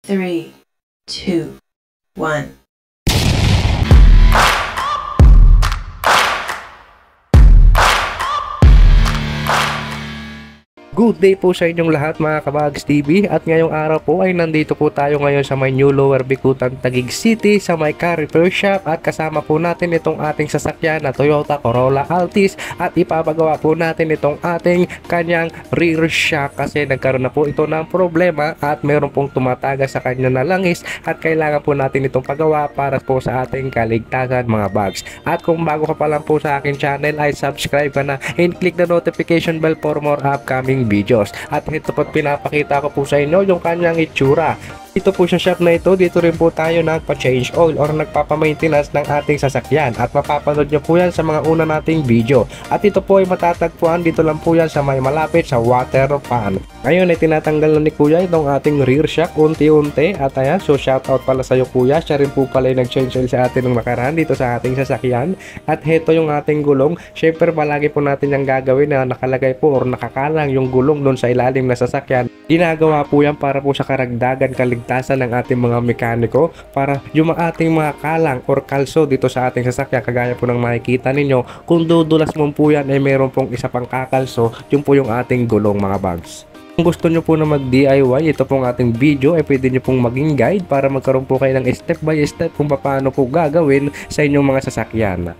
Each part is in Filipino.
3, 2, 1. Good day po sa inyong lahat mga Kabags TV, at ngayong araw po ay nandito po tayo ngayon sa may New Lower Bicutan, Taguig City sa may car repair shop, at kasama po natin itong ating sasakyan na Toyota Corolla Altis, at ipapagawa po natin itong ating kanyang rear shock kasi nagkaroon na po ito ng problema at meron pong tumataga sa kanya na langis at kailangan po natin itong pagawa para po sa ating kaligtasan mga bags. At kung bago ka pa lang po sa aking channel ay subscribe ka na and click the notification bell for more upcoming videos. At ito po pinapakita ko po sa inyo yung kanyang itsura. Ito po sa shop na ito, dito rin po tayo nagpa-change oil or nagpapa-maintenance ng ating sasakyan, at mapapanood nyo po yan sa mga una nating video. At ito po ay matatagpuan dito lang po yan sa may malapit sa water pan. Ngayon ay tinatanggal na ni Kuya itong ating rear shock unti-unti, at ayan, so shout out pala sa iyo Kuya, siya rin po pala yung nag-change oil sa atin ng nakaraan dito sa ating sasakyan. At heto yung ating gulong, syempre palagi po natin yung gagawin na nakalagay po or nakakalang yung gulong doon sa ilalim na sasakyan. Ginagawa po yan para po sa karagdagan kaligtasan ng ating mga mekaniko, para yung ating mga kalang or kalso dito sa ating sasakyan, kagaya po ng makikita ninyo, kung dudulas mo po yan ay meron pong isa pang kakalso, yun po yung ating gulong mga bags. Kung gusto nyo po na mag-DIY, ito pong ating video ay pwede nyo pong maging guide para magkaroon po kayo ng step by step kung paano po gagawin sa inyong mga sasakyan.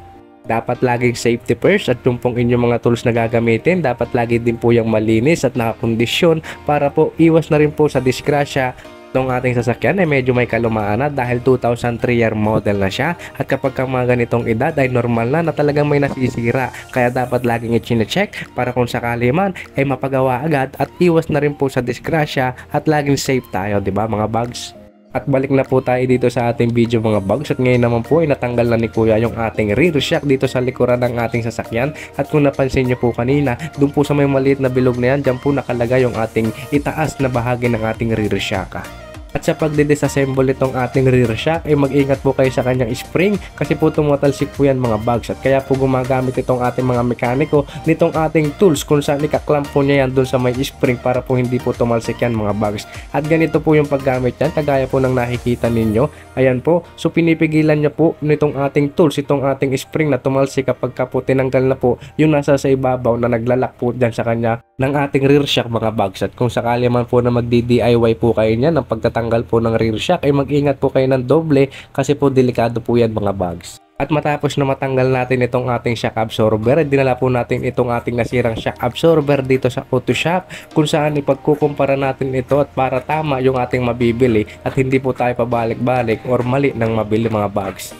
Dapat laging safety first, at yung pong inyong mga tools na gagamitin dapat lagi din po yung malinis at nakakondisyon para po iwas na rin po sa disgrasya. Itong ating sasakyan ay medyo may kalumaan na dahil 2003 year model na siya, at kapag ka mga ganitong edad ay normal na talagang may nasisira, kaya dapat laging i-check para kung sakali man ay mapagawa agad at iwas na rin po sa disgrasya at laging safe tayo, di ba mga bags? At balik na po tayo dito sa ating video mga bags, at ngayon naman po ay natanggal na ni Kuya yung ating rear shock dito sa likuran ng ating sasakyan. At kung napansin nyo po kanina, dun po sa may maliit na bilog na yan, dyan po nakalagay yung ating itaas na bahagi ng ating rear shock. At sa pagdi-disassemble itong ating rear shock ay mag-ingat po kayo sa kanyang spring, kasi po tumatalsik po yan mga bags, at kaya po gumagamit itong ating mga mekaniko nitong ating tools kung saan ikaklamp po niya yan dun sa may spring para po hindi po tumalsik yan mga bags. At ganito po yung paggamit yan, kagaya po ng nakikita ninyo, ayan po, so pinipigilan niya po nitong ating tools itong ating spring na tumalsik kapag ka po tinanggal na po yung nasa sa ibabaw na naglalak po dyan sa kanya ng ating rear shock mga bags. At kung sakali man po na magdi-DIY po kayo niyan ng pagtatanggal po ng rear shock ay mag-ingat po kayo ng doble, kasi po delikado po yan mga bags. At matapos na matanggal natin itong ating shock absorber, dinala po natin itong ating nasirang shock absorber dito sa auto shop, kung saan ipagkukumpara natin ito at para tama yung ating mabibili at hindi po tayo pabalik-balik or mali ng mabili mga bags.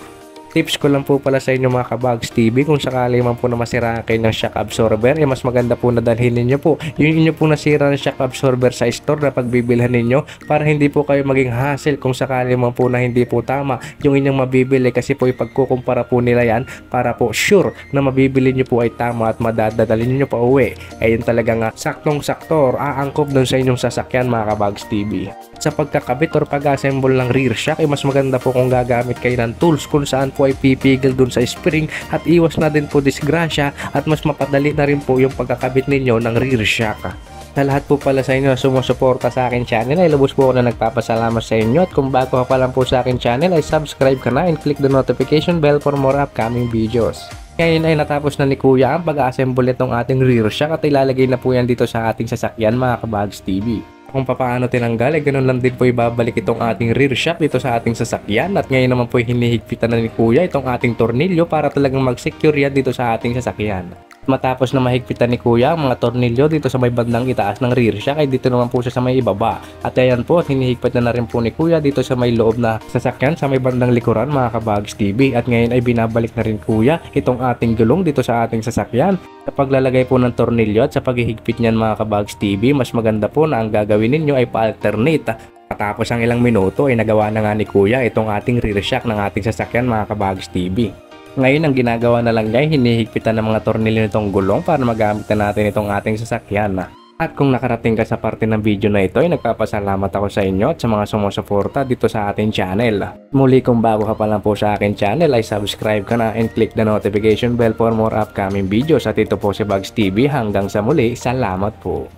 Tips ko lang po pala sa inyo mga Kabags TV, kung sakali man po na masira kayo ng shock absorber, mas maganda po na dalhin ninyo po yung inyo po nasira ng shock absorber sa store na pagbibilhan ninyo, para hindi po kayo maging hassle kung sakali man po na hindi po tama yung inyong mabibili, kasi po ipagkukumpara po nila yan para po sure na mabibili nyo po ay tama at madadalhin nyo pa uwi. Ayun talaga nga saktong-sakto or aangkop dun sa inyong sasakyan mga Kabags TV. Sa pagkakabit or pag-assemble ng rear shock ay mas maganda po kung gagamit kayo ng tools kung saan po ay pipigil dun sa spring, at iwas na din po disgrasya at mas mapadali na rin po yung pagkakabit ninyo ng rear shock. Sa lahat po pala sa inyo na sumusuporta sa akin channel ay lubos po ako na nagpapasalamat sa inyo, at kung bago ka pa lang po sa akin channel ay subscribe ka na and click the notification bell for more upcoming videos. Ngayon ay natapos na ni Kuya ang pag-assemble itong ating rear shock, at ilalagay na po yan dito sa ating sasakyan mga Kabags TV. Kung paano tinanggal ay ganun lang din po ibabalik itong ating rear shock dito sa ating sasakyan. At ngayon naman po hinihigpitan na ni Kuya itong ating tornilyo para talagang mag-secure yan dito sa ating sasakyan. Matapos na mahigpitan ni Kuya ang mga tornilyo dito sa may bandang itaas ng rear shock ay dito naman po siya sa may ibaba. At ayan po, hinihigpit na rin po ni Kuya dito sa may loob na sasakyan sa may bandang likuran mga Kabags TV. At ngayon ay binabalik na rin Kuya itong ating gulong dito sa ating sasakyan. Sa paglalagay po ng tornilyo at sa paghihigpit niyan mga Kabags TV, mas maganda po na ang gagawin ninyo ay pa-alternate. Matapos ang ilang minuto ay nagawa na nga ni Kuya itong ating rear shock ng ating sasakyan mga Kabags TV. Ngayon ang ginagawa na lang niya ay hinihigpitan ng mga tornilyo nitong gulong para magamit na natin itong ating sasakyan. At kung nakarating ka sa parte ng video na ito ay nagpapasalamat ako sa inyo at sa mga sumusuporta dito sa ating channel. Muli kung bago ka pa lang po sa aking channel ay subscribe ka na and click the notification bell for more upcoming videos. At ito po si Bags TV, hanggang sa muli, salamat po.